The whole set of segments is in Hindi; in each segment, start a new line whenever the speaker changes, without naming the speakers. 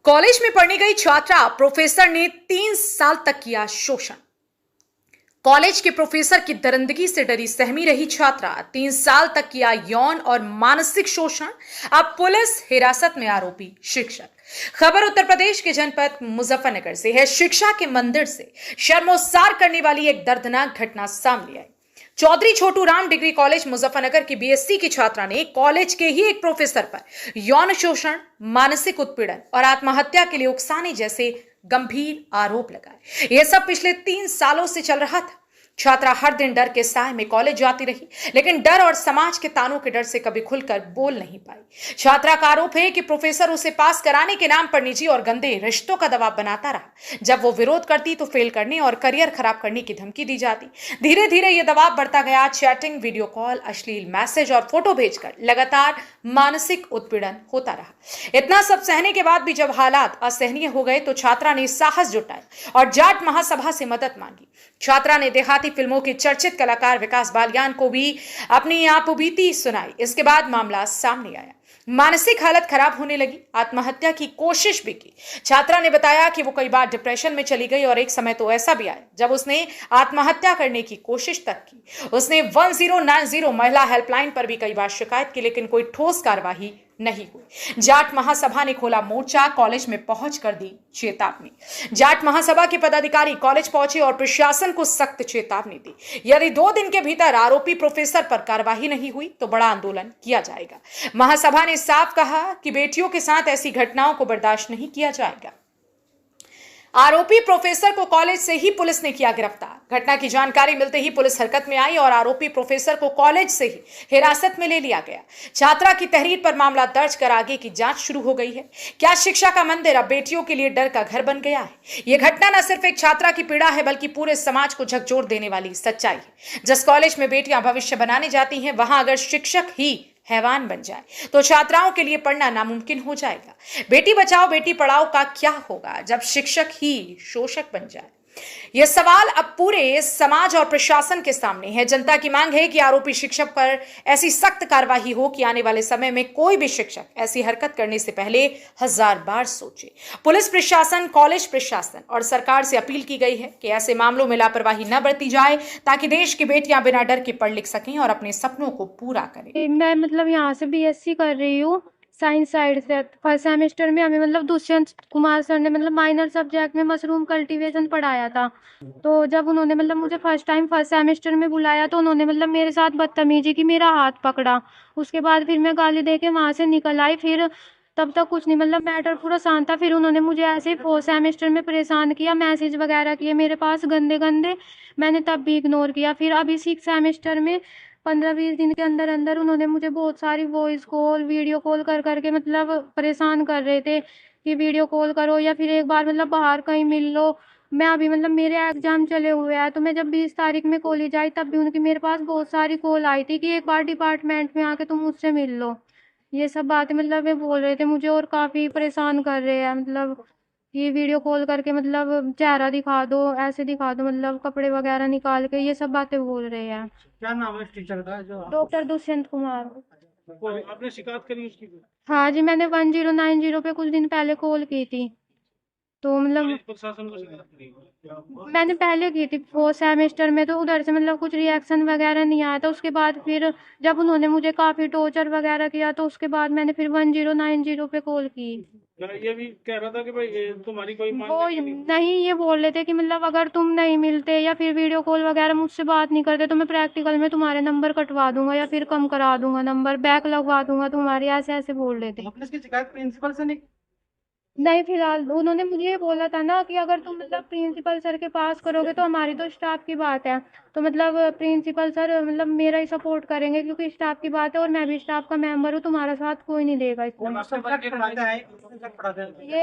कॉलेज में पढ़ने गई छात्रा प्रोफेसर ने 3 साल तक किया शोषण। कॉलेज के प्रोफेसर की दरिंदगी से डरी सहमी रही छात्रा 3 साल तक किया यौन और मानसिक शोषण। अब पुलिस हिरासत में आरोपी शिक्षक। खबर उत्तर प्रदेश के जनपद मुजफ्फरनगर से है। शिक्षा के मंदिर से शर्मोसार करने वाली एक दर्दनाक घटना सामने आई। चौधरी छोटू राम डिग्री कॉलेज मुजफ्फरनगर की बीएससी की छात्रा ने कॉलेज के ही एक प्रोफेसर पर यौन शोषण, मानसिक उत्पीड़न और आत्महत्या के लिए उकसाने जैसे गंभीर आरोप लगाए। यह सब पिछले 3 सालों से चल रहा था। छात्रा हर दिन डर के साए में कॉलेज जाती रही, लेकिन डर और समाज के तानों के डर से कभी खुलकर बोल नहीं पाई। छात्रा का आरोप है कि प्रोफेसर उसे पास कराने के नाम पर निजी और गंदे रिश्तों का दबाव बनाता रहा। जब वो विरोध करती तो फेल करने और करियर खराब करने की धमकी दी जाती। धीरे धीरे ये दबाव बढ़ता गया। चैटिंग, वीडियो कॉल, अश्लील मैसेज और फोटो भेजकर लगातार मानसिक उत्पीड़न होता रहा। इतना सब सहने के बाद भी जब हालात असहनीय हो गए तो छात्रा ने साहस जुटाया और जाट महासभा से मदद मांगी। छात्रा ने देहाती फिल्मों के चर्चित कलाकार विकास बालियान को भी अपनी आपबीती सुनाई। इसके बाद मामला सामने आया। मानसिक हालत खराब होने लगी। आत्महत्या की कोशिश भी की। छात्रा ने बताया कि वो कई बार डिप्रेशन में चली गई और एक समय तो ऐसा भी आया जब उसने आत्महत्या करने की कोशिश तक की। उसने 1090 महिला हेल्पलाइन पर भी कई बार शिकायत की, लेकिन कोई ठोस कार्रवाई नहीं हुई। जाट महासभा ने खोला मोर्चा, कॉलेज में पहुंच कर दी चेतावनी। जाट महासभा के पदाधिकारी कॉलेज पहुंचे और प्रशासन को सख्त चेतावनी दी। यदि 2 दिन के भीतर आरोपी प्रोफेसर पर कार्रवाई नहीं हुई तो बड़ा आंदोलन किया जाएगा। महासभा ने साफ कहा कि बेटियों के साथ ऐसी घटनाओं को बर्दाश्त नहीं किया जाएगा। आरोपी प्रोफेसर को कॉलेज से ही पुलिस ने किया गिरफ्तार। घटना की जानकारी मिलते ही पुलिस हरकत में आई और आरोपी प्रोफेसर को कॉलेज से ही हिरासत में ले लिया गया। छात्रा की तहरीर पर मामला दर्ज कर आगे की जांच शुरू हो गई है। क्या शिक्षा का मंदिर अब बेटियों के लिए डर का घर बन गया है? यह घटना न सिर्फ एक छात्रा की पीड़ा है बल्कि पूरे समाज को झकझोर देने वाली सच्चाई है। जिस कॉलेज में बेटियां भविष्य बनाने जाती हैं, वहां अगर शिक्षक ही हैवान बन जाए तो छात्राओं के लिए पढ़ना नामुमकिन हो जाएगा। बेटी बचाओ बेटी पढ़ाओ का क्या होगा जब शिक्षक ही शोषक बन जाए? यह सवाल अब पूरे समाज और प्रशासन के सामने है। जनता की मांग है कि आरोपी शिक्षक पर ऐसी सख्त कार्रवाई हो कि आने वाले समय में कोई भी शिक्षक ऐसी हरकत करने से पहले 1000 बार सोचे। पुलिस प्रशासन, कॉलेज प्रशासन और सरकार से अपील की गई है कि ऐसे मामलों में लापरवाही न बरती जाए ताकि देश की बेटियां बिना डर के पढ़ लिख सकें और अपने सपनों को पूरा करें।
मैं यहाँ से बीएससी कर रही हूँ साइंस साइड से। फर्स्ट सेमेस्टर में हमें दुष्यंत कुमार सर ने माइनर सब्जेक्ट में मशरूम कल्टीवेशन पढ़ाया था। तो जब उन्होंने मुझे फर्स्ट सेमेस्टर में बुलाया तो उन्होंने मेरे साथ बदतमीजी की, मेरा हाथ पकड़ा। उसके बाद फिर मैं गाली दे के वहाँ से निकल आई। फिर तब तक कुछ नहीं, मैटर पूरा शांत था। फिर उन्होंने मुझे ऐसे ही 4th सेमेस्टर में परेशान किया, मैसेज वगैरह किए मेरे पास गंदे गंदे। मैंने तब भी इग्नोर किया। फिर अभी 6th सेमेस्टर में 15-20 दिन के अंदर अंदर उन्होंने मुझे बहुत सारी वॉइस कॉल, वीडियो कॉल कर करके परेशान कर रहे थे कि वीडियो कॉल करो या फिर एक बार बाहर कहीं मिल लो। मैं अभी मेरे एग्जाम चले हुए हैं तो मैं जब 20 तारीख में कॉलेज आई तब भी उनकी मेरे पास बहुत सारी कॉल आई थी कि एक बार डिपार्टमेंट में आके तुम मुझसे मिल लो। ये सब बातें वे बोल रहे थे मुझे और काफ़ी परेशान कर रहे हैं। ये वीडियो कॉल करके चेहरा दिखा दो, ऐसे दिखा दो, कपड़े वगैरह निकाल के ये सब बातें बोल रहे हैं।
क्या नाम है इस टीचर का जो
डॉक्टर दुष्यंत कुमार।
आपने शिकायत करी उसकी?
हाँ जी, मैंने 1090 पे कुछ दिन पहले कॉल की थी। तो
प्रशासन को शिकायत करी?
मैंने पहले की थी 4th सेमेस्टर में, तो उधर से कुछ रिएक्शन वगैरह नहीं आया था। उसके बाद फिर जब उन्होंने मुझे काफ़ी टॉर्चर वगैरह किया तो उसके बाद मैंने फिर 1090 पे कॉल की।
ये भी कह रहा था कि भाई तुम्हारी कोई मांग
वो नहीं, ये बोल रहे थे कि अगर तुम नहीं मिलते या फिर वीडियो कॉल वगैरह मुझसे बात नहीं करते तो मैं प्रैक्टिकल में तुम्हारे नंबर कटवा दूंगा या फिर कम करा दूंगा, नंबर बैक लगवा दूंगा तुम्हारी, ऐसे ऐसे बोल रहे थे।
आपने इसकी शिकायत प्रिंसिपल से
नहीं, फिलहाल उन्होंने मुझे ये बोला था ना कि अगर तुम प्रिंसिपल सर के पास करोगे तो हमारी तो स्टाफ की बात है, तो प्रिंसिपल सर मेरा ही सपोर्ट करेंगे क्योंकि स्टाफ की बात है और मैं भी स्टाफ का मेंबर हूँ, तुम्हारा साथ कोई नहीं देगा इसमें। ये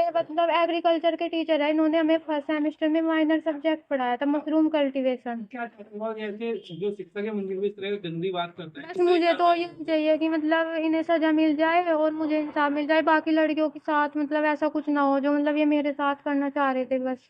एग्रीकल्चर के टीचर है, इन्होंने हमें फर्स्ट सेमेस्टर में माइनर सब्जेक्ट पढ़ाया था, मशरूम कल्टीवेशन।
जो शिक्षक है मुझे भी इस तरह की गंदी बात करते हैं।
बस मुझे तो ये चाहिए कि इन्हें सजा मिल जाए और मुझे इंसाफ मिल जाए। बाकी लड़कियों के साथ ऐसा कुछ ना हो जो ये मेरे साथ करना चाह रहे थे। बस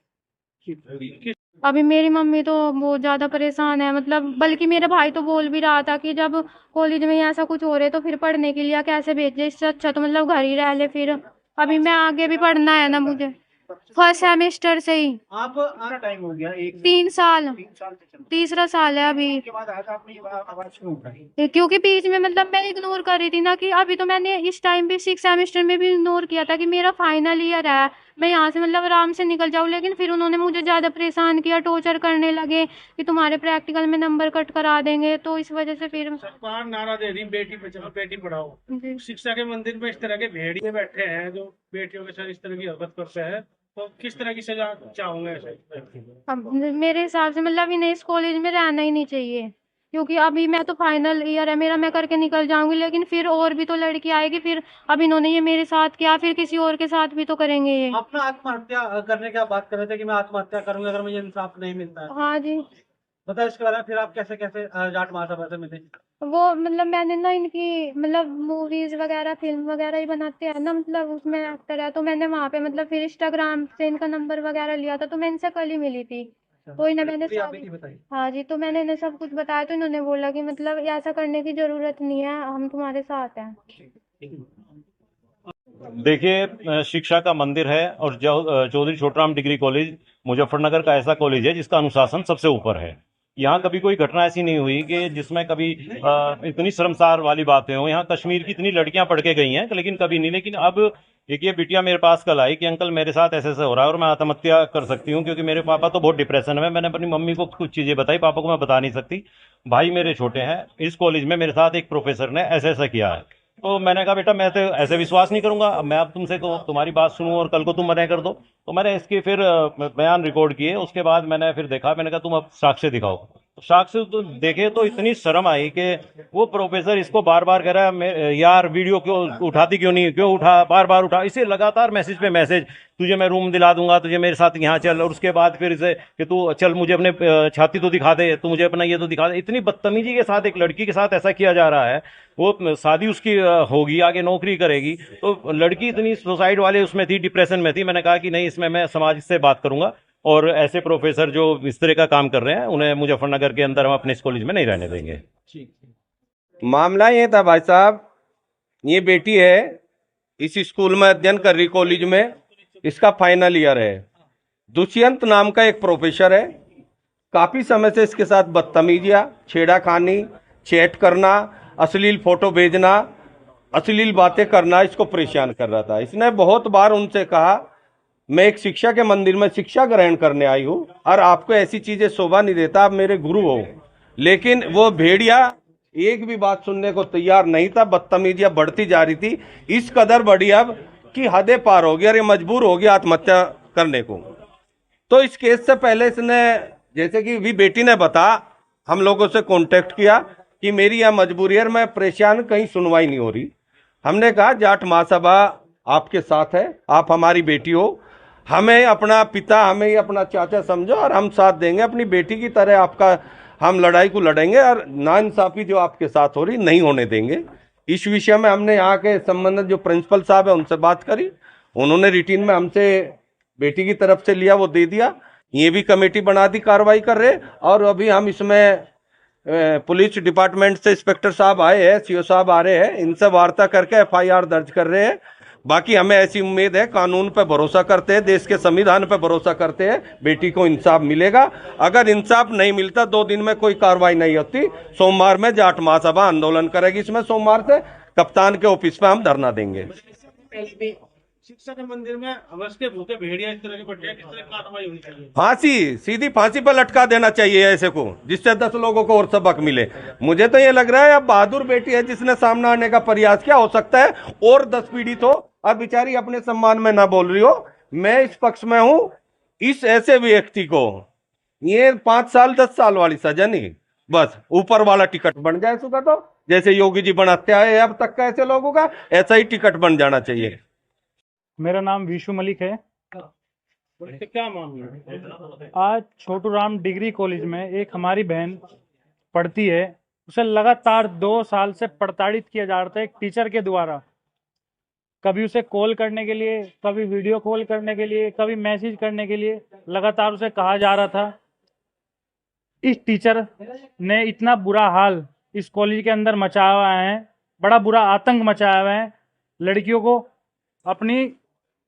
अभी मेरी मम्मी तो बहुत ज़्यादा परेशान है, बल्कि मेरा भाई तो बोल भी रहा था कि जब कॉलेज में ऐसा कुछ हो रहा है तो फिर पढ़ने के लिए कैसे भेजे, इससे अच्छा तो घर ही रह ले फिर। अभी मैं आगे भी पढ़ना है ना मुझे, फर्स्ट सेमेस्टर से ही।
आप टाइम हो गया
3 साल,
3 साल से चल
तीसरा साल है अभी।
के बाद आज आपने ये आवाज क्यों उठाई?
क्योंकि बीच में मतलब मैं इग्नोर कर रही थी ना, कि अभी तो मैंने इस टाइम भी 6 सेमेस्टर में भी इग्नोर किया था कि मेरा फाइनल ईयर है, मैं यहाँ से मतलब आराम से निकल जाऊँ। लेकिन फिर उन्होंने मुझे ज़्यादा परेशान किया, टॉर्चर करने लगे कि तुम्हारे प्रैक्टिकल में नंबर कट करा देंगे। तो इस वजह से फिर
सरकार नारा दे रही बेटी बचाओ बेटी पढ़ाओ।
जी।
शिक्षा के मंदिर में इस तरह के भेड़िए बैठे हैं जो बेटियों के साथ इस तरह की हरकत करते हैं, तो किस तरह की सजा चाहोगे ऐसे व्यक्ति को?
अब मेरे हिसाब से मतलब इन्हें इस कॉलेज में रहना ही नहीं चाहिए, क्योंकि अभी मैं तो फाइनल ईयर है मेरा, मैं करके निकल जाऊंगी। लेकिन फिर और भी तो लड़की आएगी, फिर अब इन्होंने ये मेरे साथ किया, फिर किसी और के साथ भी तो करेंगे ये।
अपना आत्महत्या करने की आप बात कर रहे थे कि मैं आत्महत्या करूंगा अगर मुझे इंसाफ नहीं मिलता है।
हाँ जी।
बताओ इसके बारे में, फिर आप कैसे कैसे जाट महासभा से मिले?
वो मतलब मैंने ना इनकी मतलब मूवीज वगैरह फिल्म वगैरह ही बनाते हैं ना, मतलब उसमें एक्टर है, तो मैंने वहाँ पे मतलब फिर इंस्टाग्राम से इनका नंबर वगैरह लिया था, तो मैं इनसे कल ही मिली थी। तो इन्हें मैंने
फिर आप
सारी,
ही बताइए।
हाँ जी, तो मैंने इन्हें सब कुछ बताया, तो इन्होंने बोला कि मतलब ऐसा करने की जरूरत नहीं है, हम तुम्हारे साथ हैं।
देखिए, शिक्षा का मंदिर है और चौधरी छोटूराम डिग्री कॉलेज मुजफ्फरनगर का ऐसा कॉलेज है जिसका अनुशासन सबसे ऊपर है। यहाँ कभी कोई घटना ऐसी नहीं हुई कि जिसमें कभी इतनी शर्मसार वाली बातें हो। यहाँ कश्मीर की इतनी लड़कियां पढ़ के गई हैं लेकिन कभी नहीं। लेकिन अब एक ये बिटिया मेरे पास कल आई कि अंकल मेरे साथ ऐसे ऐसे हो रहा है और मैं आत्महत्या कर सकती हूँ क्योंकि मेरे पापा तो बहुत डिप्रेशन में। मैंने अपनी मम्मी को कुछ चीज़ें बताई, पापा को मैं बता नहीं सकती। भाई मेरे छोटे हैं, इस कॉलेज में मेरे साथ एक प्रोफेसर ने ऐसा ऐसा किया है। तो मैंने कहा बेटा मैं तो ऐसे विश्वास नहीं करूंगा, अब मैं अब तुमसे तुम्हारी बात सुनूं और कल को तुम मना कर दो। तो मैंने इसके फिर बयान रिकॉर्ड किए। उसके बाद मैंने फिर देखा, मैंने कहा तुम अब साक्ष्य दिखाओ। तो साक्ष्य तो देखे तो इतनी शर्म आई कि वो प्रोफेसर इसको बार बार कह रहा है यार वीडियो क्यों उठाती क्यों नहीं, क्यों उठा, बार बार उठा। इसे लगातार मैसेज पे मैसेज, तुझे मैं रूम दिला दूंगा, तुझे मेरे साथ यहाँ चल। और उसके बाद फिर इसे कि तू चल मुझे अपने छाती तो दिखा दे, तू मुझे अपना ये तो दिखा दे। इतनी बदतमीजी के साथ एक लड़की के साथ ऐसा किया जा रहा है। वो शादी उसकी होगी, आगे नौकरी करेगी। तो लड़की इतनी सुसाइड वाले उसमें थी, डिप्रेशन में थी। मैंने कहा कि नहीं, इसमें मैं समाज से बात करूंगा और ऐसे प्रोफेसर जो इस तरह का काम कर रहे हैं उन्हें मुजफ्फरनगर के अंदर हम अपने इस कॉलेज में नहीं रहने देंगे।
मामला ये था भाई साहब, ये बेटी है इस स्कूल में अध्ययन कर रही, कॉलेज में इसका फाइनल ईयर है। दुष्यंत नाम का एक प्रोफेसर है, काफी समय से इसके साथ बदतमीजियां, छेड़ाखानी, चैट करना, अश्लील फोटो भेजना, अश्लील बातें करना इसको परेशान कर रहा था। इसने बहुत बार उनसे कहा मैं एक शिक्षा के मंदिर में शिक्षा ग्रहण करने आई हूँ और आपको ऐसी चीजें शोभा नहीं देता, आप मेरे गुरु हो। लेकिन वो भेड़िया एक भी बात सुनने को तैयार नहीं था, बदतमीजियां बढ़ती जा रही थी। इस कदर बढ़ी अब कि हदें पार हो गई और ये मजबूर हो गया आत्महत्या करने को। तो इस केस से पहले इसने, जैसे कि भी बेटी ने बता, हम लोगों से कांटेक्ट किया कि मेरी यह मजबूरी है, मैं परेशान, कहीं सुनवाई नहीं हो रही। हमने कहा जाट महासभा आपके साथ है, आप हमारी बेटी हो, हमें अपना पिता, हमें ही अपना चाचा समझो और हम साथ देंगे, अपनी बेटी की तरह आपका हम लड़ाई को लड़ेंगे और नाइंसाफी जो आपके साथ हो रही नहीं होने देंगे। इस विषय में हमने यहाँ के संबंधित जो प्रिंसिपल साहब है उनसे बात करी, उन्होंने रिटीन में हमसे बेटी की तरफ से लिया, वो दे दिया। ये भी कमेटी बना दी, कार्रवाई कर रहे। और अभी हम इसमें पुलिस डिपार्टमेंट से इंस्पेक्टर साहब आए हैं, सीओ साहब आ रहे हैं, इनसे वार्ता करके FIR दर्ज कर रहे हैं। बाकी हमें ऐसी उम्मीद है, कानून पे भरोसा करते हैं, देश के संविधान पे भरोसा करते हैं, बेटी को इंसाफ मिलेगा। अगर इंसाफ नहीं मिलता, 2 दिन में कोई कार्रवाई नहीं होती, सोमवार में जाट महासभा आंदोलन करेगी। इसमें सोमवार से कप्तान के ऑफिस पे हम धरना देंगे।
शिक्षा के मंदिर में अवश्य के भूखे भेड़िया इस तरह के बैठे हैं, किस तरह की कार्रवाई होनी चाहिए?
फांसी, सीधी फांसी पर लटका देना चाहिए ऐसे को, जिससे 10 लोगों को और सबक मिले। मुझे तो ये लग रहा है अब बहादुर बेटी है जिसने सामने आने का प्रयास किया, हो सकता है और 10 पीड़ित हो और बेचारी अपने सम्मान में ना बोल रही हो। मैं इस पक्ष में हूं। इस ऐसे व्यक्ति को ये 5 साल 10 साल वाली सजा नहीं, बस ऊपर वाला टिकट बन जाए इसका, तो जैसे योगी जी बनाते आए अब तक का ऐसे लोगों का, ऐसा ही टिकट बन जाना चाहिए।
मेरा नाम विशु मलिक है।
क्या मामला है?
आज छोटूराम डिग्री कॉलेज में एक हमारी बहन पढ़ती है, उसे लगातार 2 साल से प्रताड़ित किया जा रहा था एक टीचर के द्वारा। कभी उसे कॉल करने के लिए, कभी वीडियो कॉल करने के लिए, कभी मैसेज करने के लिए लगातार उसे कहा जा रहा था। इस टीचर ने इतना बुरा हाल इस कॉलेज के अंदर मचाया हुआ है, बड़ा बुरा आतंक मचाया हुआ है। लड़कियों को अपनी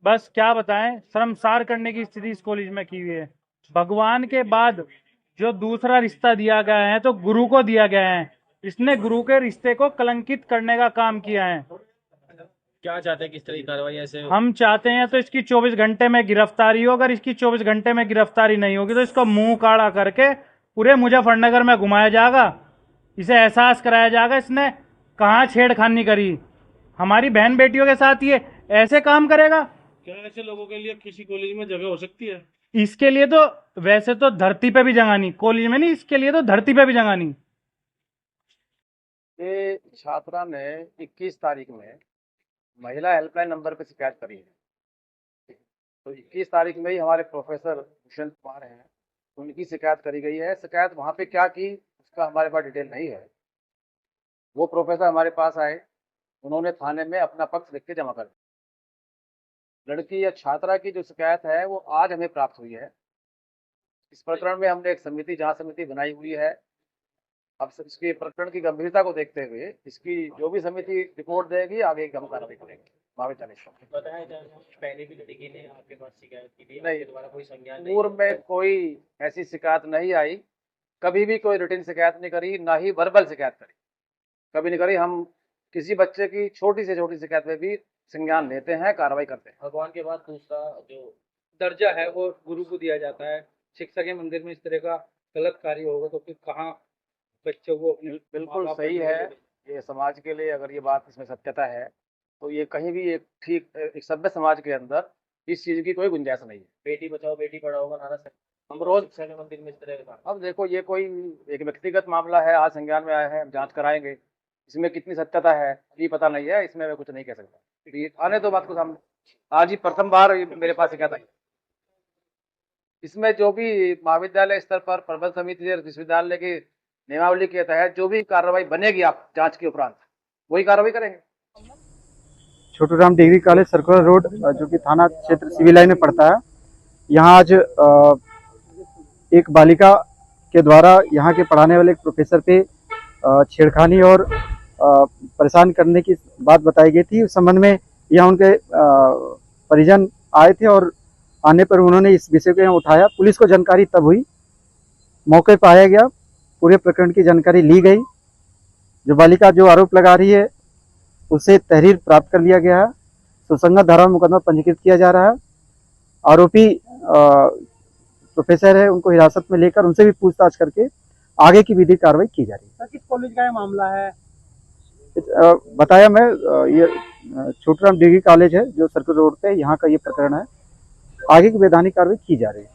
बस क्या बताएं, शर्मसार करने की स्थिति इस कॉलेज में की हुई है। भगवान के बाद जो दूसरा रिश्ता दिया गया है तो गुरु को दिया गया है। इसने गुरु के रिश्ते को कलंकित करने का काम किया है।
क्या चाहते हैं, किस तरह की कार्रवाई ऐसे
हम चाहते हैं तो इसकी 24 घंटे में गिरफ्तारी हो। अगर इसकी 24 घंटे में गिरफ्तारी नहीं होगी तो इसको मुंह काड़ा करके पूरे मुजफ्फरनगर में घुमाया जाएगा। इसे एहसास कराया जाएगा इसने कहाँ छेड़खानी करी। हमारी बहन बेटियों के साथ ये ऐसे काम करेगा।
क्या ऐसे लोगों के लिए किसी कॉलेज में जगह हो सकती है?
इसके लिए तो वैसे तो धरती पे भी जगह नहीं, कॉलेज में नहीं, इसके लिए तो धरती पे भी जगह नहीं।
ये छात्रा ने 21 तारीख में महिला हेल्पलाइन नंबर पे शिकायत करी है। तो 21 तारीख में ही हमारे प्रोफेसर भूषण कुमार हैं, उनकी शिकायत करी गई है। शिकायत वहाँ पे क्या की उसका हमारे पास डिटेल नहीं है। वो प्रोफेसर हमारे पास आए, उन्होंने थाने में अपना पक्ष लिख के जमा कर दिया। लड़की या छात्रा की जो शिकायत है वो आज हमें प्राप्त हुई है। इस प्रकरण में हमने एक समिति, जांच समिति बनाई हुई है। अब इसके प्रकरण की गंभीरता को देखते हुए इसकी जो भी समिति रिपोर्ट देगी आगे की हम कार्रवाई करेंगे।
बताया जाए पहले भी लड़की ने आपके पास शिकायत की थी,
नहीं,
आपके द्वारा कोई संज्ञान नहीं
पूर्व में कोई ऐसी शिकायत नहीं आई, कभी भी कोई रिटन शिकायत नहीं करी, ना ही वर्बल शिकायत करी, कभी नहीं करी। हम किसी बच्चे की छोटी से छोटी शिकायत में भी संज्ञान लेते हैं, कार्रवाई करते हैं।
भगवान के बाद दूसरा जो दर्जा है वो गुरु को दिया जाता है। शिक्षा के मंदिर में इस तरह का गलत कार्य होगा तो फिर कहाँ बच्चों को अपने
बिल्कुल
माँ-बाप
सही
को
है। ये समाज के लिए अगर ये बात इसमें सत्यता है तो ये कहीं भी एक ठीक एक सभ्य समाज के अंदर इस चीज की कोई गुंजाइश नहीं है।
बेटी बचाओ बेटी पढ़ाओ का नारा
हम रोज
शिक्षा के मंदिर में इस तरह का।
अब देखो ये कोई एक व्यक्तिगत मामला है, आज संज्ञान में आया है, हम जांच कराएंगे। इसमें कितनी सत्यता है ये पता नहीं है, इसमें मैं कुछ नहीं कह सकता। ये आने दो बात को सामने। आज ही प्रथम बार ये मेरे पास शिकायत आई। इसमें जो भी महाविद्यालय स्तर पर प्रबंध समिति और विश्वविद्यालय की नियमावली के तहत जो भी कार्रवाई बनेगी आप जांच के उपरांत वही कार्रवाई करेंगे।
Chhoturam degree college circular road जो कि थाना क्षेत्र सिविल लाइन में पड़ता है। यहाँ आज एक बालिका के द्वारा यहाँ के पढ़ाने वाले एक प्रोफेसर पे छेड़खानी और परेशान करने की बात बताई गई थी। उस संबंध में यहाँ उनके परिजन आए थे और आने पर उन्होंने इस विषय को यहाँ उठाया। पुलिस को जानकारी तब हुई, मौके पर आया गया, पूरे प्रकरण की जानकारी ली गई। जो बालिका जो आरोप लगा रही है उसे तहरीर प्राप्त कर लिया गया है। सुसंगत धारा में मुकदमा पंजीकृत किया जा रहा है। आरोपी प्रोफेसर है, उनको हिरासत में लेकर उनसे भी पूछताछ करके आगे की विधिक कार्रवाई की जा रही है।
किस कॉलेज का मामला है?
बताया मैं, ये छोटूराम डिग्री कॉलेज है जो सर्कुलर रोड पे, यहाँ का ये प्रकरण है। आगे की वैधानिक कार्रवाई की जा रही है।